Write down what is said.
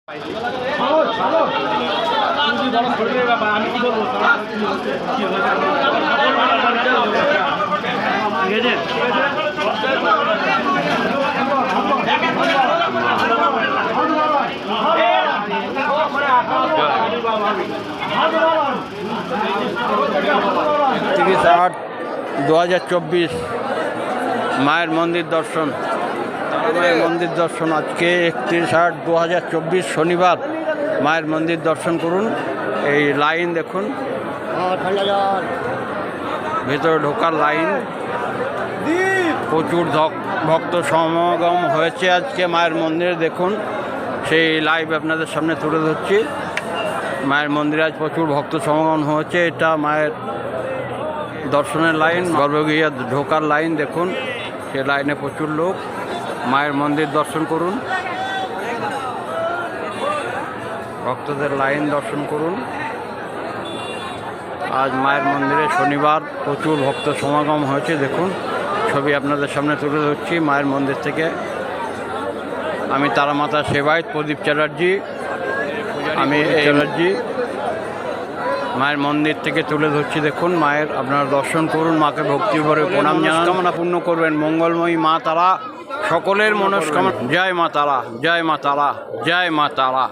ঠিক আছে 8/2024 মায়ের মন্দির দর্শন। মায়ের মন্দির দর্শন আজকে 31/8/2024 শনিবার। মায়ের মন্দির দর্শন করুন। এই লাইন দেখুন, ভেতরে ঢোকার লাইন, প্রচুর ভক্ত সমাগম হয়েছে আজকে মায়ের মন্দিরে। দেখুন, সেই লাইভ আপনাদের সামনে তুলে ধরছি। মায়ের মন্দিরে আজ প্রচুর ভক্ত সমাগম হয়েছে। এটা মায়ের দর্শনের লাইন, গর্ভগৃহে ঢোকার লাইন। দেখুন, সে লাইনে প্রচুর লোক। মায়ের মন্দির দর্শন করুন, ভক্তদের লাইন দর্শন করুন। আজ মায়ের মন্দিরে শনিবার প্রচুর ভক্ত সমাগম হয়েছে। দেখুন, ছবি আপনাদের সামনে তুলে ধরছি মায়ের মন্দির থেকে। আমি তারামাতা সেবায়ত প্রদীপ চ্যাটার্জি, আমি চ্যাটার্জি মায়ের মন্দির থেকে তুলে ধরছি। দেখুন, মায়ের আপনারা দর্শন করুন, মাকে ভক্তি ভরে প্রণাম জানান, কামনা পূর্ণ করবেন। মঙ্গলময়ী মা তারা সকলের মনস্কামনা। জয় মা তারা, জয় মা তারা, জয় মা তারা।